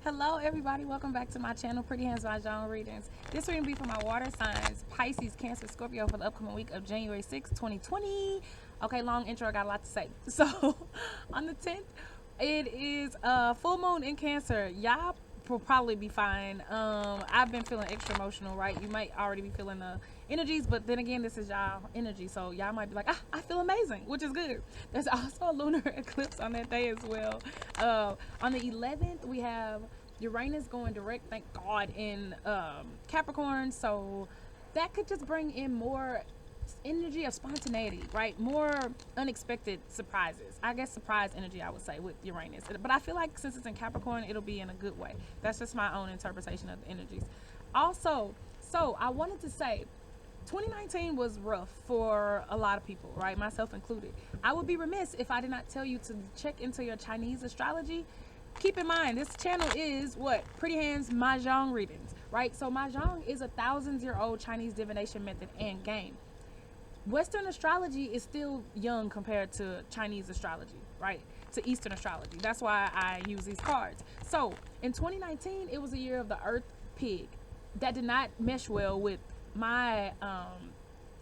Hello everybody, welcome back to my channel, Pretty Hands Mah Jongg readings. This reading will be for my water signs, Pisces, Cancer, Scorpio for the upcoming week of January 6, 2020. Okay, long intro, I got a lot to say. So, on the 10th, it is a full moon in Cancer. Y'all will probably be fine. I've been feeling extra emotional, right? You might already be feeling the energies, but then again, this is y'all energy, so y'all might be like, I feel amazing, which is good. There's also a lunar eclipse on that day as well. On the 11th, we have Uranus going direct, thank God, in Capricorn, so that could just bring in more energy of spontaneity, right? More unexpected surprises. I guess surprise energy, I would say, with Uranus. But I feel like since it's in Capricorn, it'll be in a good way. That's just my own interpretation of the energies. Also, so I wanted to say 2019 was rough for a lot of people, right? Myself included. I would be remiss if I did not tell you to check into your Chinese astrology. Keep in mind, this channel is what? Pretty Hands Mah Jongg readings, right? So Mah Jongg is a 1,000-year-old Chinese divination method and game. Western astrology is still young compared to Chinese astrology, right? To Eastern astrology. That's why I use these cards. So in 2019, it was a year of the Earth Pig. That did not mesh well with my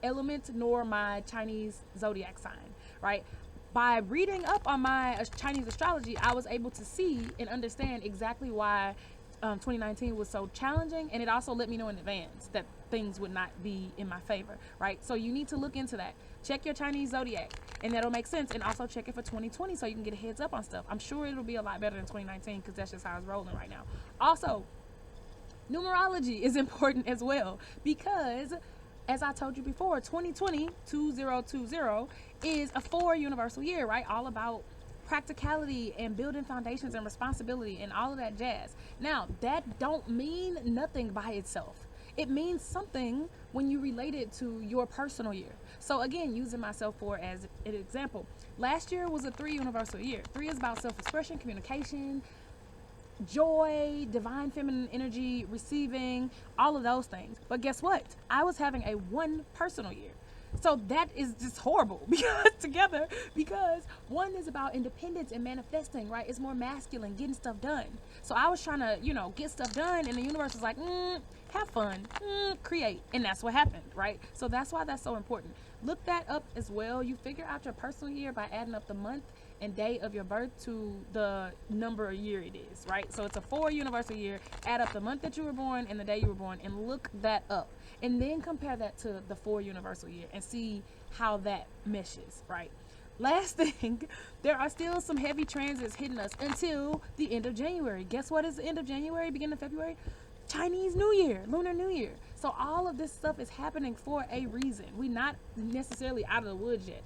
element nor my Chinese zodiac sign, right? By reading up on my Chinese astrology, I was able to see and understand exactly why 2019 was so challenging, and it also let me know in advance that things would not be in my favor, right? So you need to look into that. Check your Chinese zodiac, and that'll make sense, and also check it for 2020 so you can get a heads up on stuff. I'm sure it'll be a lot better than 2019 because that's just how it's rolling right now. Also, numerology is important as well because, as I told you before, 2020 is a 4 universal year, right? All about practicality and building foundations and responsibility and all of that jazz. Now, that don't mean nothing by itself. It means something when you relate it to your personal year. So again, using myself for as an example, last year was a 3 universal year. 3 is about self-expression, communication, joy, divine feminine energy, receiving, all of those things. But guess what? I was having a 1 personal year. So that is just horrible because 1 is about independence and manifesting, right? It's more masculine, getting stuff done. So I was trying to, get stuff done, and the universe was like, have fun, create. And that's what happened, right? So that's why that's so important. Look that up as well. You figure out your personal year by adding up the month and day of your birth to the number of year it is, right? So it's a 4 universal year. Add up the month that you were born and the day you were born and look that up. And then compare that to the 4 universal year and see how that meshes, right? Last thing, there are still some heavy transits hitting us until the end of January. Guess what is the end of January, beginning of February? Chinese New Year, Lunar New Year. So all of this stuff is happening for a reason. We're not necessarily out of the woods yet.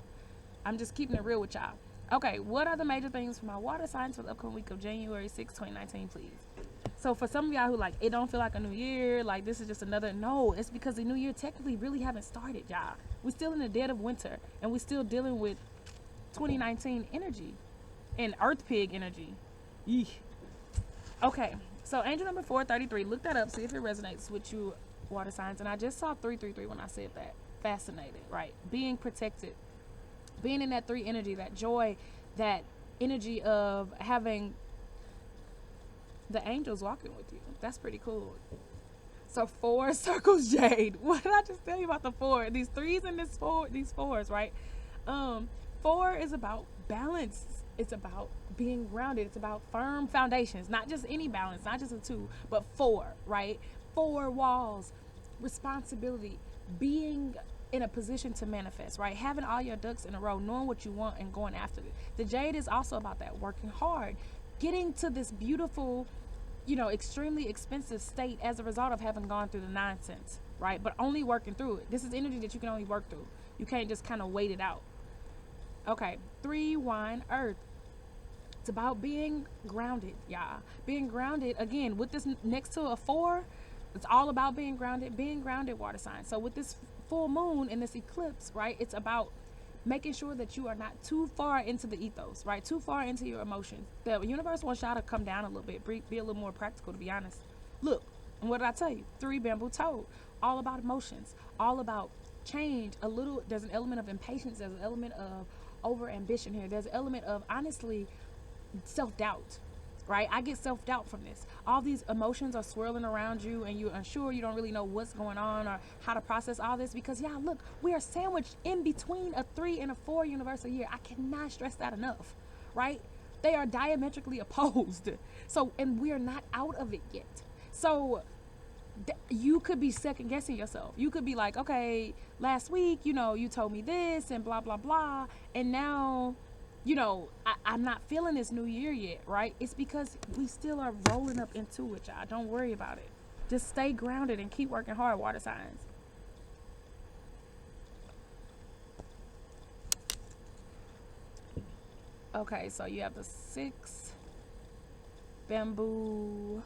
I'm just keeping it real with y'all. Okay, what are the major things for my water signs for the upcoming week of January 6, 2019, please? So for some of y'all who like, it don't feel like a new year, like this is just another, no, it's because the new year technically really haven't started, y'all. We're still in the dead of winter, and we're still dealing with 2019 energy and Earth Pig energy. Eek. Okay, so angel number 433, look that up, see if it resonates with you, water signs. And I just saw 333 when I said that. Fascinated, right? Being protected. Being in that 3 energy, that joy, that energy of having the angels walking with you. That's pretty cool. So 4 circles jade. What did I just tell you about the 4? These 3s and these 4s, right? 4 is about balance. It's about being grounded. It's about firm foundations. Not just any balance, not just a 2, but 4, right? 4 walls, responsibility, being in a position to manifest, right? Having all your ducks in a row, knowing what you want and going after it. The jade is also about that, working hard, getting to this beautiful, extremely expensive state as a result of having gone through the nonsense, right? But only working through it. This is energy that you can only work through. You can't just kind of wait it out. Okay, 3 wine earth. It's about being grounded, y'all. Being grounded, again, with this next to a 4, it's all about being grounded water sign. So with this full moon and this eclipse, right, it's about making sure that you are not too far into the ethos, right, too far into your emotions. The universe wants y'all to come down a little bit, be a little more practical, to be honest. Look, and what did I tell you? 3 bamboo toad, all about emotions, all about change. There's an element of impatience, there's an element of over ambition here, there's an element of, honestly, self-doubt. right? I get self-doubt from this. All these emotions are swirling around you and you're unsure, you don't really know what's going on or how to process all this because, yeah, look, we are sandwiched in between a 3 and a 4 universal year. I cannot stress that enough, right? They are diametrically opposed. So, and we're not out of it yet. So you could be second guessing yourself. You could be like, okay, last week, you told me this and blah, blah, blah. And now, I'm not feeling this new year yet, right? It's because we still are rolling up into it, y'all. Don't worry about it. Just stay grounded and keep working hard, water signs. Okay, so you have the 6 bamboo.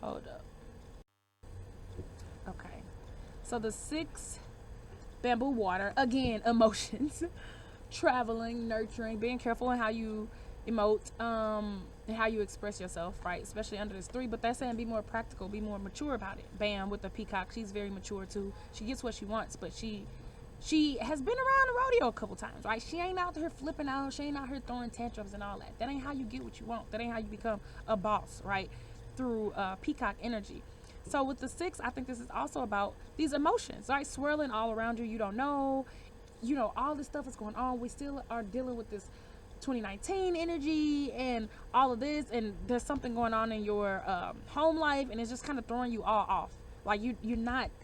Hold up. Okay. So the 6 bamboo water, again, emotions. Traveling, nurturing, being careful in how you emote, and how you express yourself, right? Especially under this 3. But they're saying be more practical, be more mature about it. Bam, with the peacock, she's very mature too. She gets what she wants, but she has been around the rodeo a couple times, right? She ain't out here flipping out. She ain't out here throwing tantrums and all that. That ain't how you get what you want. That ain't how you become a boss, right? Through peacock energy. So with the 6, I think this is also about these emotions, right? Swirling all around you. You don't know. All this stuff is going on. We still are dealing with this 2019 energy and all of this. And there's something going on in your home life. And it's just kind of throwing you all off. Like you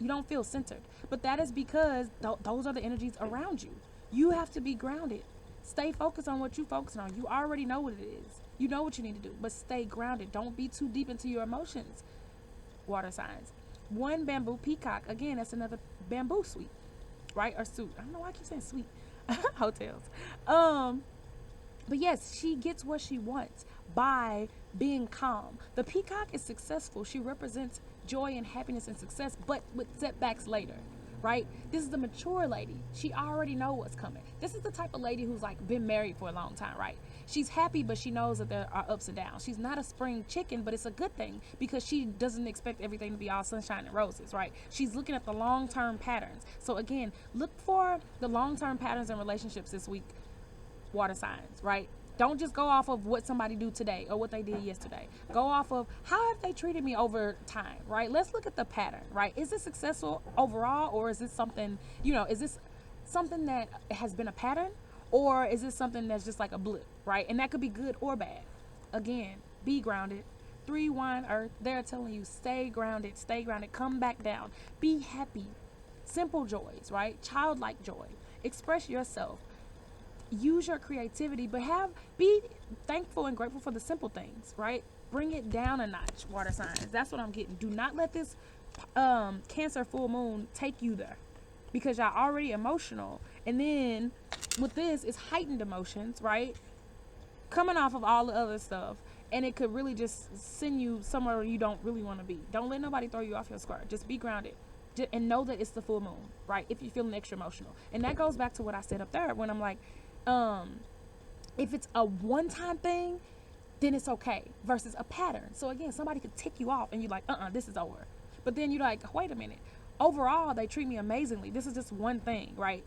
don't feel centered. But that is because those are the energies around you. You have to be grounded. Stay focused on what you focus on. You already know what it is. You know what you need to do. But stay grounded. Don't be too deep into your emotions. Water signs. 1 bamboo peacock. Again, that's another bamboo suite. Right? Or suit. I don't know why I keep saying sweet. Hotels. But yes, she gets what she wants by being calm. The peacock is successful. She represents joy and happiness and success, but with setbacks later, right? This is the mature lady. She already know what's coming. This is the type of lady who's like been married for a long time, right? She's happy, but she knows that there are ups and downs. She's not a spring chicken, but it's a good thing because she doesn't expect everything to be all sunshine and roses, right? She's looking at the long-term patterns. So again, look for the long-term patterns in relationships this week, water signs, right? Don't just go off of what somebody do today or what they did yesterday. Go off of how have they treated me over time, right? Let's look at the pattern, right? Is this successful overall, or is this something, is this something that has been a pattern, or is this something that's just like a blip, right? And that could be good or bad. Again, be grounded. 3 wine earth, they're telling you stay grounded, come back down, be happy. Simple joys, right? Childlike joy. Express yourself. Use your creativity, but be thankful and grateful for the simple things, right? Bring it down a notch, water signs. That's what I'm getting. Do not let this Cancer full moon take you there, because y'all already emotional, and then with this it's heightened emotions, right? Coming off of all the other stuff, and it could really just send you somewhere you don't really want to be. Don't let nobody throw you off your square. Just be grounded. And know that it's the full moon, right? If you're feeling extra emotional. And that goes back to what I said up there when I'm like, if it's a one-time thing, then it's okay, versus a pattern. So again, somebody could tick you off and you're like, this is over. But then you're like, wait a minute, overall they treat me amazingly. This is just one thing, right?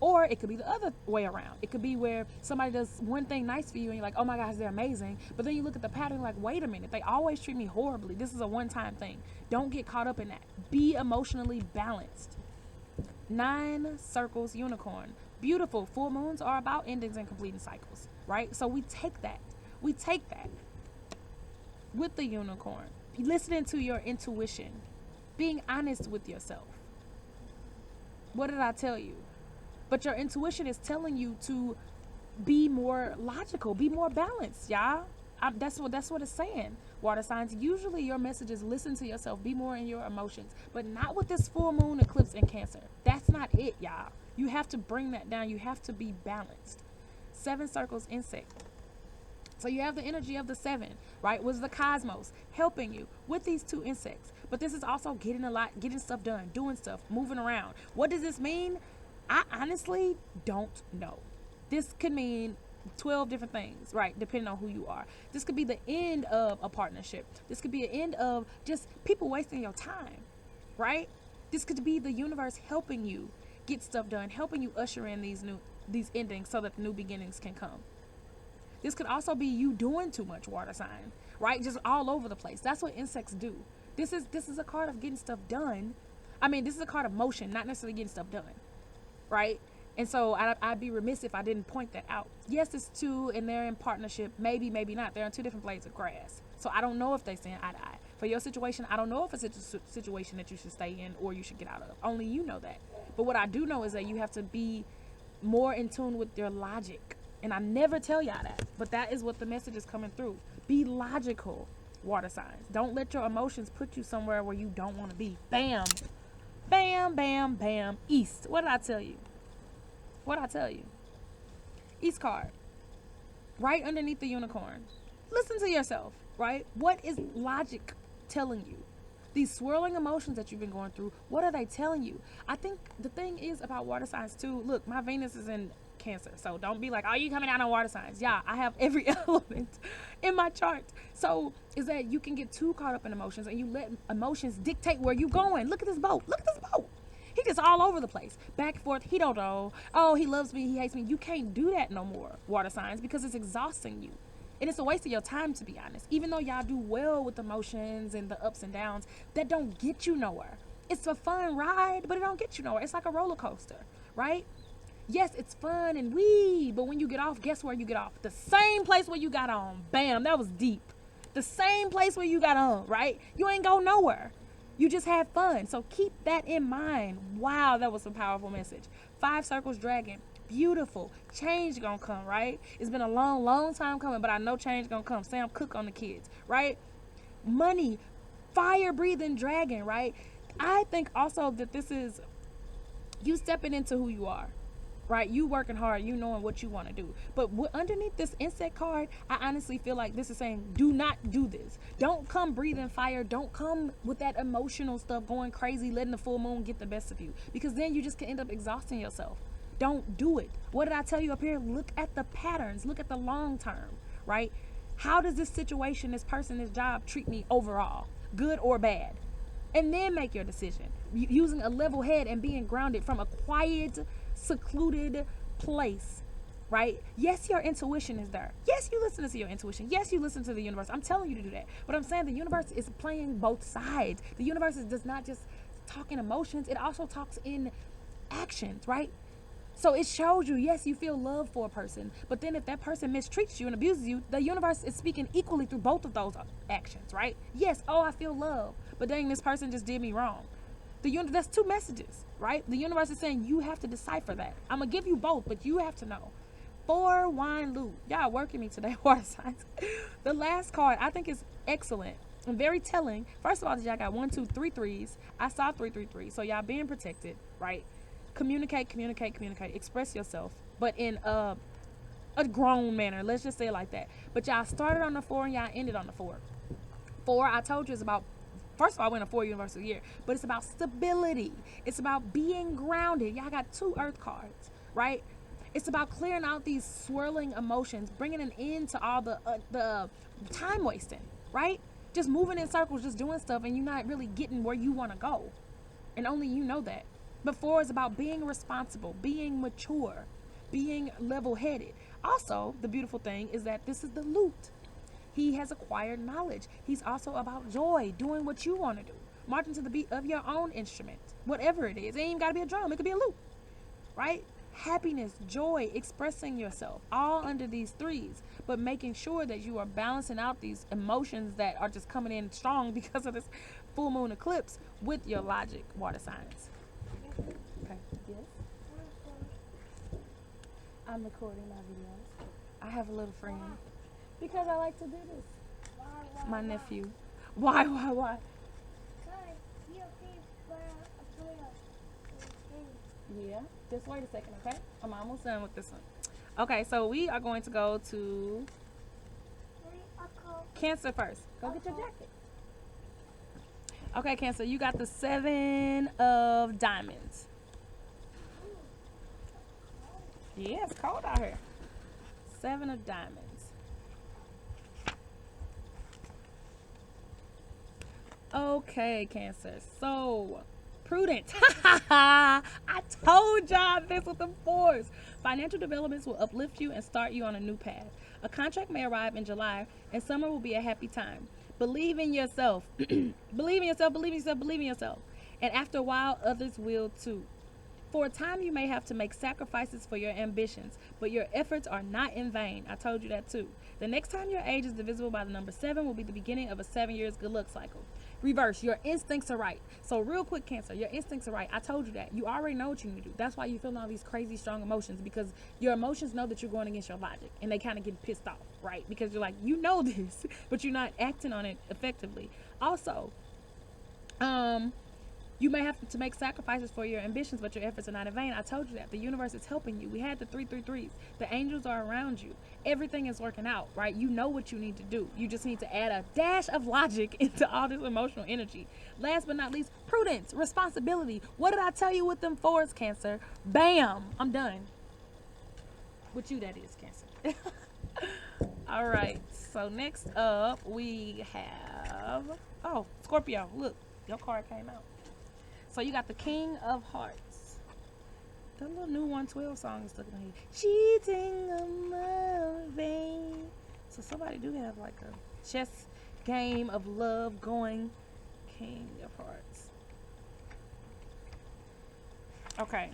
Or it could be the other way around. It could be where somebody does one thing nice for you and you're like, oh my gosh, they're amazing. But then you look at the pattern like, wait a minute, they always treat me horribly. This is a one-time thing. Don't get caught up in that. Be emotionally balanced. 9 circles, unicorn. Beautiful. Full moons are about endings and completing cycles, right? So we take that. With the unicorn. Listening to your intuition. Being honest with yourself. What did I tell you? But your intuition is telling you to be more logical, be more balanced, y'all. That's what it's saying. Water signs, usually your message is listen to yourself, be more in your emotions, but not with this full moon eclipse in Cancer. That's not it, y'all. You have to bring that down. You have to be balanced. 7 circles, insect. So you have the energy of the 7, right? Was the cosmos helping you with these 2 insects. But this is also getting stuff done, doing stuff, moving around. What does this mean? I honestly don't know. This could mean 12 different things, right? Depending on who you are. This could be the end of a partnership. This could be an end of just people wasting your time, right? This could be the universe helping you get stuff done, helping you usher in these endings so that the new beginnings can come. This could also be you doing too much, water sign, right? Just all over the place. That's what insects do. This is a card of getting stuff done. I mean, this is a card of motion, not necessarily getting stuff done, right? And so I'd be remiss if I didn't point that out. Yes, it's two, and they're in partnership. Maybe, maybe not. They're on two different blades of grass. So I don't know if they stand eye to eye. For your situation, I don't know if it's a situation that you should stay in or you should get out of. Only you know that. But what I do know is that you have to be more in tune with your logic. And I never tell y'all that. But that is what the message is coming through. Be logical, water signs. Don't let your emotions put you somewhere where you don't want to be. Bam. Bam, bam, bam. East. What did I tell you? What did I tell you? East card. Right underneath the unicorn. Listen to yourself, right? What is logic telling you? These swirling emotions that you've been going through, what are they telling you? I think the thing is about water signs too. Look, my Venus is in Cancer, so don't be like, oh, you coming out on water signs. Yeah, I have every element in my chart. So is that you can get too caught up in emotions and you let emotions dictate where you going. Look at this boat. Look at this boat. He just all over the place, back and forth. He don't know. Oh, he loves me, he hates me. You can't do that no more, water signs, because it's exhausting you. And it's a waste of your time, to be honest. Even though y'all do well with emotions and the ups and downs, that don't get you nowhere. It's a fun ride, but it don't get you nowhere. It's like a roller coaster, right? Yes, it's fun and wee, but when you get off, guess where you get off? The same place where you got on. Bam, that was deep. The same place where you got on, right? You ain't go nowhere. You just had fun. So keep that in mind. Wow, that was a powerful message. 5 circles dragon. Beautiful. Change gonna come, right? It's been a long, long time coming, but I know change gonna come. Sam Cook on the kids, right? Money. Fire breathing dragon, right? I think also that this is you stepping into who you are. Right, you working hard, you knowing what you want to do. But underneath this insect card, I honestly feel like this is saying, do not do this. Don't come breathing fire. Don't come with that emotional stuff, going crazy, letting the full moon get the best of you. Because then you just can end up exhausting yourself. Don't do it. What did I tell you up here? Look at the patterns. Look at the long term, right? How does this situation, this person, this job treat me overall, good or bad? And then make your decision. Using a level head and being grounded from a quiet, secluded place, right? Yes, your intuition is there. Yes, you listen to your intuition. Yes, you listen to the universe. I'm telling you to do that. But I'm saying the universe is playing both sides. The universe does not just talk in emotions. It also talks in actions, right? So it shows you, yes, you feel love for a person. But then if that person mistreats you and abuses you, the universe is speaking equally through both of those actions, right? Yes, oh, I feel love. But dang, this person just did me wrong. That's 2 messages, right? The universe is saying you have to decipher that. I'm going to give you both, but you have to know. 4 wine loot. Y'all working me today, water signs. The last card I think is excellent and very telling. First of all, y'all got 1, 2, 3 threes. I saw 3, 3, 3. So y'all being protected, right? Communicate. Express yourself, but in a grown manner. Let's just say it like that. But y'all started on the 4 and y'all ended on the 4. 4, I told you, is about, first of all, I went a 4 university year, but it's about stability. It's about being grounded. Y'all got 2 earth cards, right? It's about clearing out these swirling emotions, bringing an end to all the time wasting, right? Just moving in circles, just doing stuff, and you're not really getting where you want to go. And only you know that. But 4 is about being responsible, being mature, being level-headed. Also, the beautiful thing is that this is the lute. He has acquired knowledge. He's also about joy, doing what you want to do. Marching to the beat of your own instrument, whatever it is. It ain't even got to be a drum. It could be a lute, right? Happiness, joy, expressing yourself, all under these 3s, but making sure that you are balancing out these emotions that are just coming in strong because of this full moon eclipse with your logic, water signs. Okay, yes? I'm recording my videos. I have a little friend. Because I like to do this. My nephew. Why? Yeah, just wait a second, okay? I'm almost done with this one. Okay, so we are going to go to Cancer first. Go get your jacket. Okay, Cancer, you got the 7 of diamonds. Yeah, it's cold out here. 7 of diamonds. Okay, Cancer. So, prudent. I told y'all this with the 4s. Financial developments will uplift you and start you on a new path. A contract may arrive in July, and summer will be a happy time. Believe in yourself. Believe in yourself, believe in yourself, believe in yourself. And after a while, others will too. For a time, you may have to make sacrifices for your ambitions, but your efforts are not in vain. I told you that too. The next time your age is divisible by the number 7 will be the beginning of a 7 years good luck cycle. Reverse, your instincts are right. So real quick, Cancer, your instincts are right. I told you that. You already know what you need to do. That's why you're feeling all these crazy strong emotions, because your emotions know that you're going against your logic, and they kind of get pissed off, right? Because you're like, you know this, but you're not acting on it effectively. Also, you may have to make sacrifices for your ambitions, but your efforts are not in vain. I told you that. The universe is helping you. We had the 333s. The angels are around you. Everything is working out, right? You know what you need to do. You just need to add a dash of logic into all this emotional energy. Last but not least, prudence, responsibility. What did I tell you with them fours, Cancer? Bam! I'm done. With you, that is, Cancer. All right. So next up, we have... Oh, Scorpio. Look, your card came out. So you got the King of Hearts. The little new 112 song is stuck in my head. Cheating on my vein. So somebody do have like a chess game of love going. King of Hearts. Okay.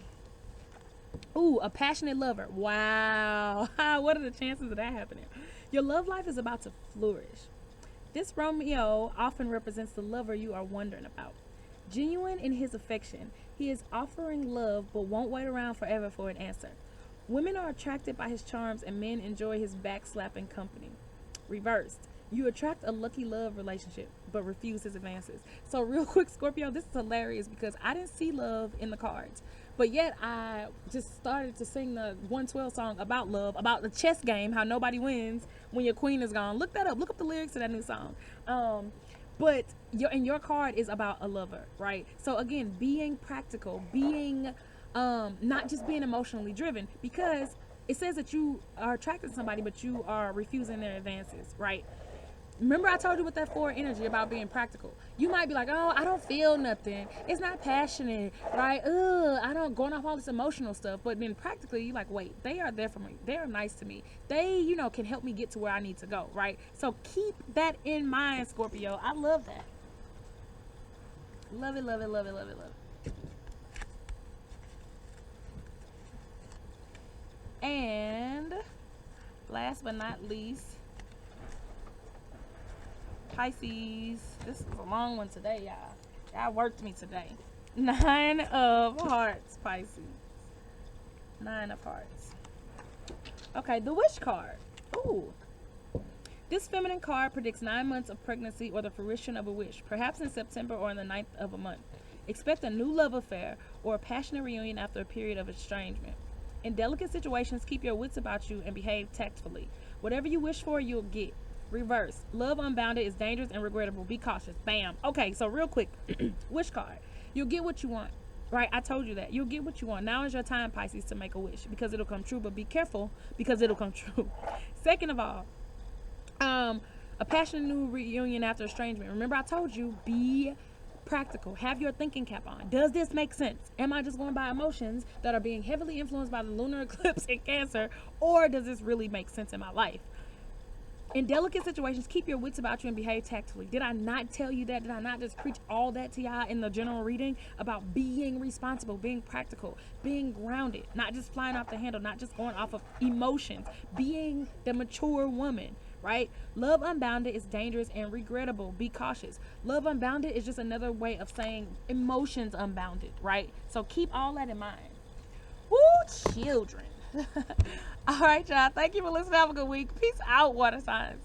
Ooh, a passionate lover. Wow. What are the chances of that happening? Your love life is about to flourish. This Romeo often represents the lover you are wondering about. Genuine in his affection, he is offering love but won't wait around forever for an answer. Women are attracted by his charms and men enjoy his backslapping company. Reversed, you attract a lucky love relationship but refuse his advances. So real quick, Scorpio, this is hilarious because I didn't see love in the cards, but yet I just started to sing the 112 song about love, about the chess game, how nobody wins when your queen is gone. Look that up. Look up the lyrics to that new song. But your card is about a lover, right? So again, being practical, being not just being emotionally driven, because it says that you are attracted to somebody, but you are refusing their advances, right? Remember I told you with that 4 energy about being practical. You might be like, oh, I don't feel nothing. It's not passionate, right? I don't going off all this emotional stuff. But then practically, you're like, wait, they are there for me. They are nice to me. They, can help me get to where I need to go, right? So keep that in mind, Scorpio. I love that. Love it, love it, love it, love it, love it. And last but not least, Pisces. This is a long one today, y'all. Y'all worked me today. 9 of Hearts, Pisces. 9 of Hearts. Okay, the Wish card. Ooh. This feminine card predicts 9 months of pregnancy or the fruition of a wish, perhaps in September or in the 9th of a month. Expect a new love affair or a passionate reunion after a period of estrangement. In delicate situations, keep your wits about you and behave tactfully. Whatever you wish for, you'll get. Reverse. Love unbounded is dangerous and regrettable. Be cautious. Bam. Okay, so real quick. Wish card. You'll get what you want. Right? I told you that. You'll get what you want. Now is your time, Pisces, to make a wish because it'll come true. But be careful because it'll come true. Second of all, a passionate new reunion after estrangement. Remember I told you, be practical. Have your thinking cap on. Does this make sense? Am I just going by emotions that are being heavily influenced by the lunar eclipse in Cancer, or does this really make sense in my life? In delicate situations, keep your wits about you and behave tactfully. Did I not tell you that? Did I not just preach all that to y'all in the general reading about being responsible, being practical, being grounded, not just flying off the handle, not just going off of emotions, being the mature woman, right? Love unbounded is dangerous and regrettable. Be cautious. Love unbounded is just another way of saying emotions unbounded, right? So keep all that in mind. Woo, children. All right, y'all. Thank you for listening. Have a good week. Peace out, water signs.